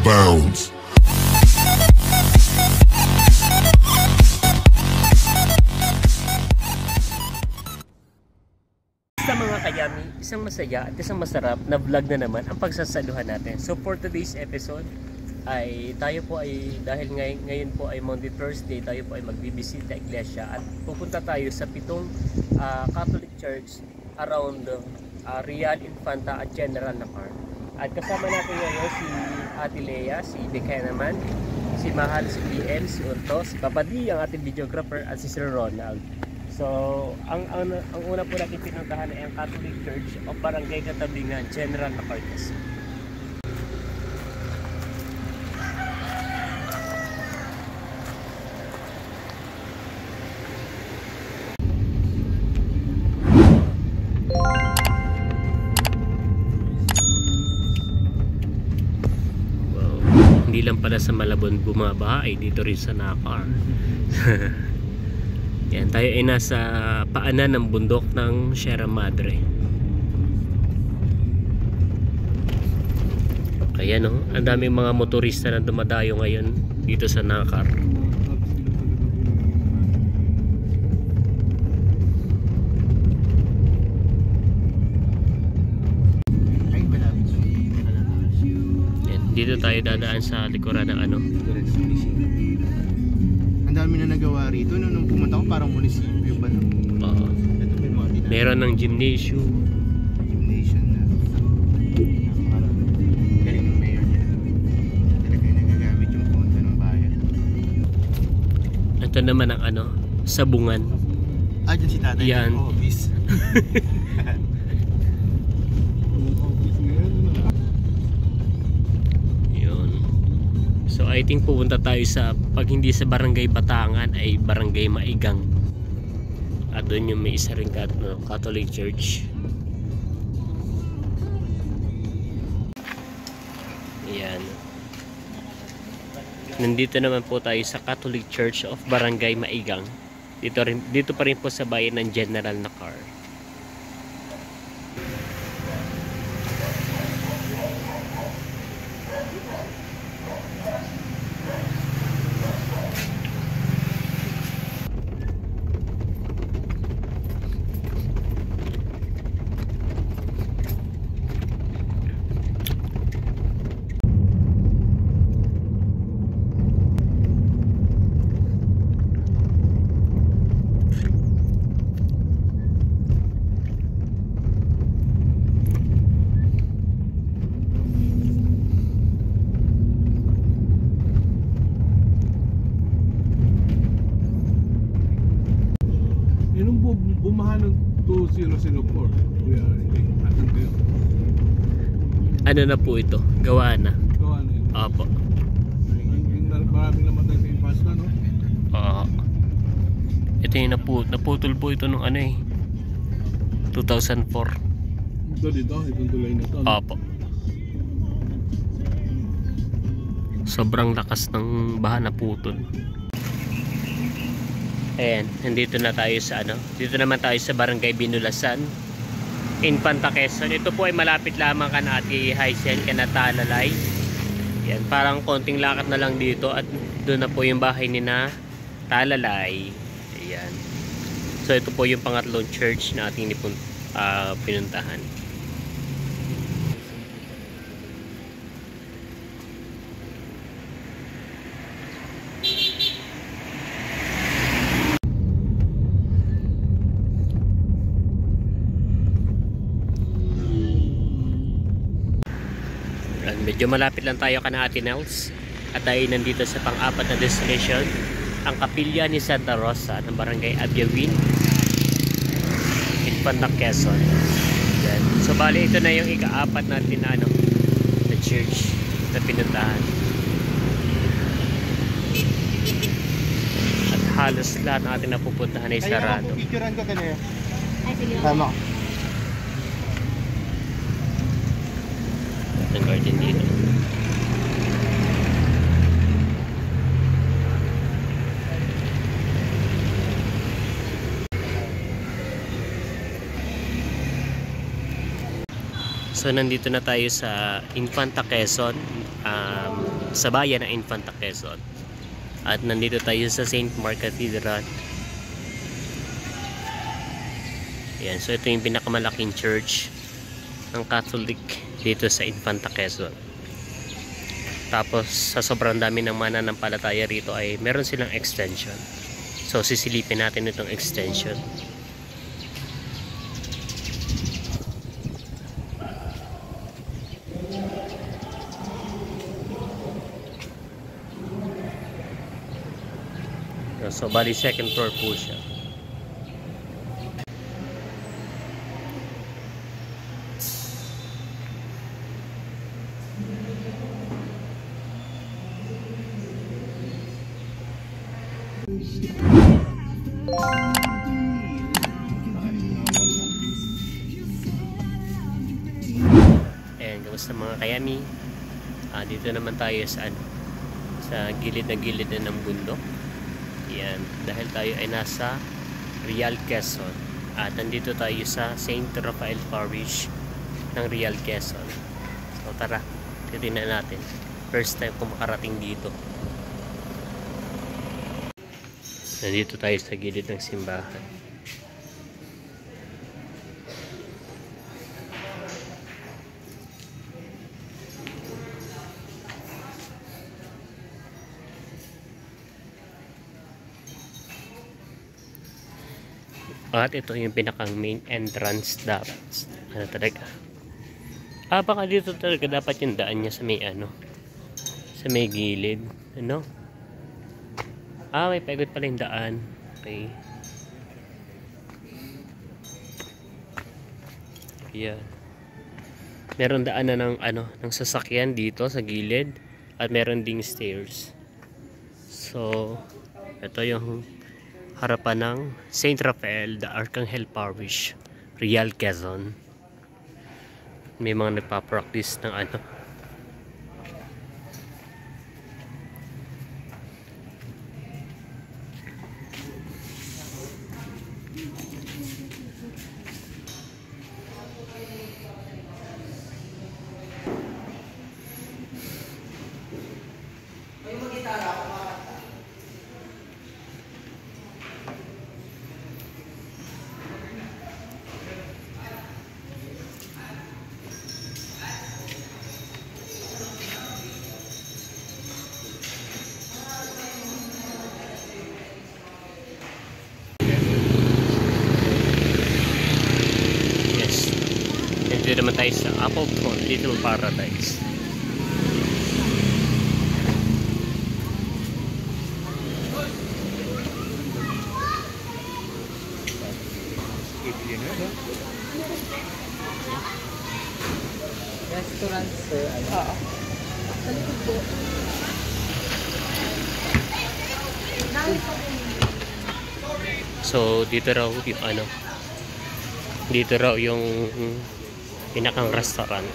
bounds. Sa mga kayami, isang masaya at isang masarap na vlog na naman ang pagsasaluhan natin. So for today's episode ay tayo po ay dahil ngayon po ay Monday Thursday, tayo po ay magbibisita iglesia at pupunta tayo sa pitong Catholic Church around Real Infanta at General Nakar. At kasama natin ngayon si Ate Lea, si Bekay naman, si Mahal, si BM, si Urto, si Papadi, ang ating videographer, at si Sir Ronald. So, ang una po natin pinuntahan ay ang Catholic Church of Barangay Katabingan, General Nacartes. Hindi lang pala sa Malabon bumabaha ay dito rin sa Nakar. Yan, tayo ay nasa paanan ng bundok ng Sierra Madre. Kaya no, ang daming mga motorista na dumadayo ngayon dito sa Nakar. Dito tayo dadaan sa likuran ng ano. Ang dami na nagawa rito nung pumunta ko, parang munisipyo ba lang. Oo. Meron ng gymnasium. Gymnasium na. Galing ng mayor niya. Talaga yung nagagamit yung punta ng bayan. Ito naman ang ano, sabungan. Ah, dyan si tatay. Yan. Office. So I think pupunta tayo sa, pag hindi sa Barangay Batangan ay Barangay Maigang. At doon yung may isa ring Catholic Church. Ayan. Nandito naman po tayo sa Catholic Church of Barangay Maigang. Dito pa rin po sa bayan ng General Nakar. Bumaha ng 2004. Ano na po ito? Gawa na. Gawa na yun. Opo. Maraming namatay sa Infanta, no? Oo. Ito yung naputol po ito nung ano eh 2004. Itong tulay na ito. Opo. Sobrang lakas ng baha na putol. Ayan, nandito na tayo sa ano. Dito naman tayo sa Barangay Binulasan, Infanta, Quezon. Ito po ay malapit lamang kan Ate Haisel, kana Talalay. Yan, parang konting lakad na lang dito at doon na po yung bahay ni na Talalay. Ayan. So ito po yung pangatlong church na ating pinuntahan. Medyo malapit lang tayo kana Ate Nels at tayo nandito sa pang-apat na destination, ang Kapilya ni Santa Rosa ng Barangay Abyawin, Infanta, Quezon. Yan. So bali ito na yung ika-apat natin na na church na pinuntahan. At halos lahat ng ating napupuntahan ay sarado. Kaya picturean ko kanina. Ay, sige. Tama. Ang garden dito. So nandito na tayo sa Infanta Quezon, sa bayan ng Infanta Quezon. At nandito tayo sa St. Mark Cathedral. Ayan, so ito yung pinakamalaking church ng Catholic dito sa Infanta Quezon. Tapos sa sobrang dami ng mananampalataya rito ay meron silang extension. So sisilipin natin itong extension. So bali second floor po siya. Ayan, kamusta mga kayami? Dito naman tayo sa gilid na ng bundok. Yan, dahil tayo ay nasa Real Quezon at nandito tayo sa St. Rafael Parish ng Real Quezon. So tara, titignan natin. First time ko makarating dito. Nandito tayo sa gilid ng simbahan. At ito yung pinakang main entrance dapat. Ano talaga? Baka dito talaga dapat yung daan niya sa may sa may gilid. Ano? May paikot pala yung daan. Okay. Yan. Meron daan na ng sasakyan dito sa gilid. At meron ding stairs. So, ito yung harapan ng St. Rafael the Archangel Parish, Real Quezon. May mga nagpa-practice ng Dito naman tayo sa Appleton Little Paradise. Restaurant, sir. Oo. Sa likod po. So dito raw yung dito raw yung pinakang restaurant.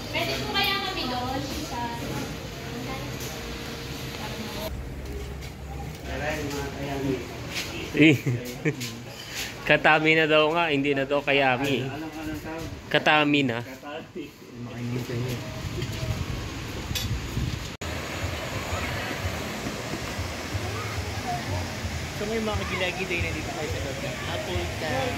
Pwede po kaya kami doon sa... Katami na daw nga, hindi na daw kayami. Katami na. So may mga gilagid na dito tayo sa loob ng Apple Town.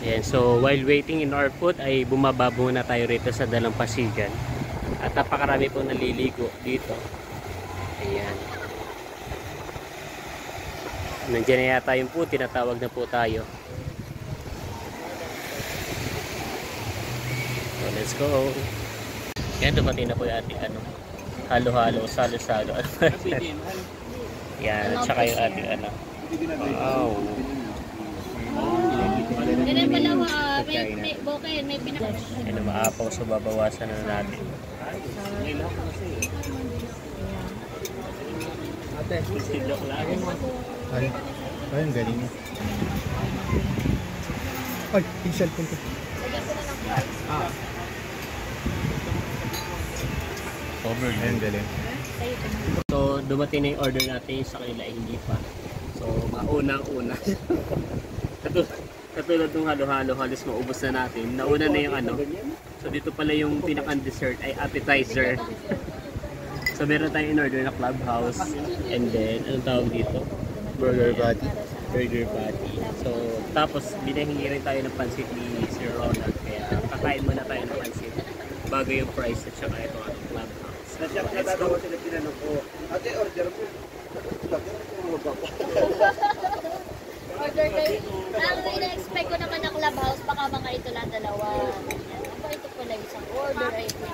Ayan, so while waiting in our food ay bumaba muna tayo rito sa Dalampasigan. At napakarami po naliligo dito. Ayan. Nandiyan na yata yung po, tinatawag na po tayo. So let's go. Yan, dumating na po yung ating ano, halo-halo, salo-salo. Yan, at saka yung ating ano. Wow. Ganun pala, may bokeh, may pinaka. Ano, maapaw, so babawasan na natin. Ay, ang galing. Ay, yung cellphone ko. Over. Ay, ang galing. So, dumating na yung order natin, sa kanila ay hindi pa. So, maunang-una. Katulad ng halo-halo, halos maubos na natin. Nauna na yung ano. So, dito pala yung pinakang-dessert ay appetizer. So, meron tayong in-order na Clubhouse. And then, anong tawag dito? Burger patty. Burger patty. So, tapos, binahingi rin tayo ng pansit ni Sir Ronald. Kaya, kakain muna tayo ng pansit bago yung price at saka ito ang Clubhouse. Let's go! Order kayo. Ang ina-expect ko naman ng Clubhouse, baka mga ito lang dalawa. Ako ito pala isang order, I think.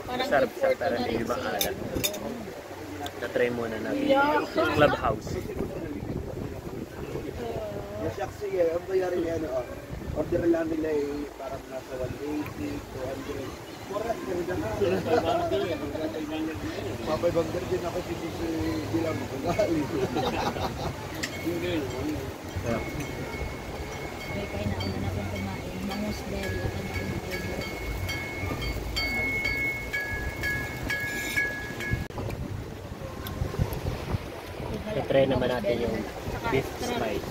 Parang Sarap good siya, for pero na hindi rin ba siya. alam. Na-try muna natin yung Clubhouse. Sige, ang bayarin niya ano, order lang nila parang nasa 180, 200. Correct, ganda nga. Mapay-bagger din ako si bilang magaling. Kaya nauna na kong kumain. Bangus berry ako na order. I-try naman natin yung beef spice.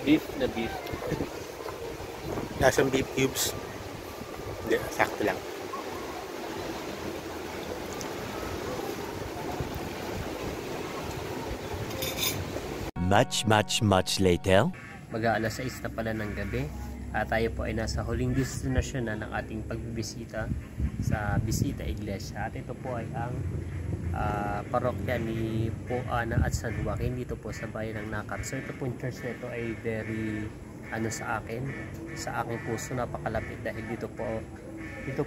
Beef na beef. Lasang beef cubes. Hindi, sakto lang. Much later. Mag-aalas 6 na pala ng gabi at tayo po ay nasa huling destinasyon na ng ating pagbibisita sa Bisita Iglesia. At ito po ay ang parokya ni Poana at San Joaquin dito po sa bayan ng Nacar. So ito po yung church na ito ay very sa aking puso, napakalapit dahil dito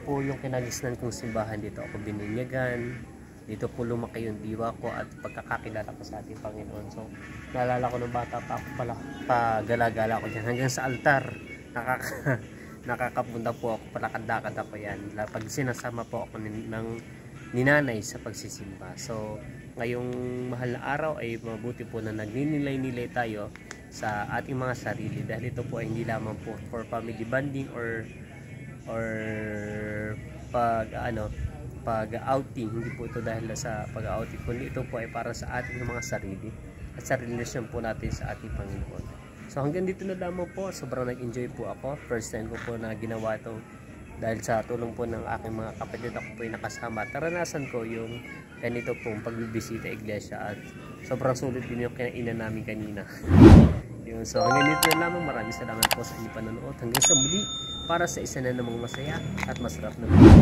po yung kinagisnan kong simbahan. Dito ako bininyagan, dito po lumaki yung diwa ko at pagkakakilala ko sa ating Panginoon. So naalala ko nung bata pa ako pala, pagala-gala ko dyan hanggang sa altar. Nakakapunta po ako, palakad-lakad ako yan pag sinasama po ako ng ninanay sa pagsisimba. So ngayong mahal na araw ay mabuti po na nagninilay-nilay tayo sa ating mga sarili dahil ito po ay hindi lamang po for family bonding or pag outing, hindi po ito dahil sa pag outing, kundi ito po ay para sa ating mga sarili at sa relasyon po natin sa ating Panginoon. So hanggang dito na lamang po, sobrang nag-enjoy po ako. First time ko po na ginawa ito dahil sa tulong po ng aking mga kapatid, ako po ay nakasama. Taranasan ko yung ganito pong pagbibisita iglesia at sobrang sulit din yung kinainan namin kanina. Yun, so hanggang dito na lamang, maraming salamat po sa inyong panonood. Hanggang sa muli para sa isa na namang masaya at masarap na video.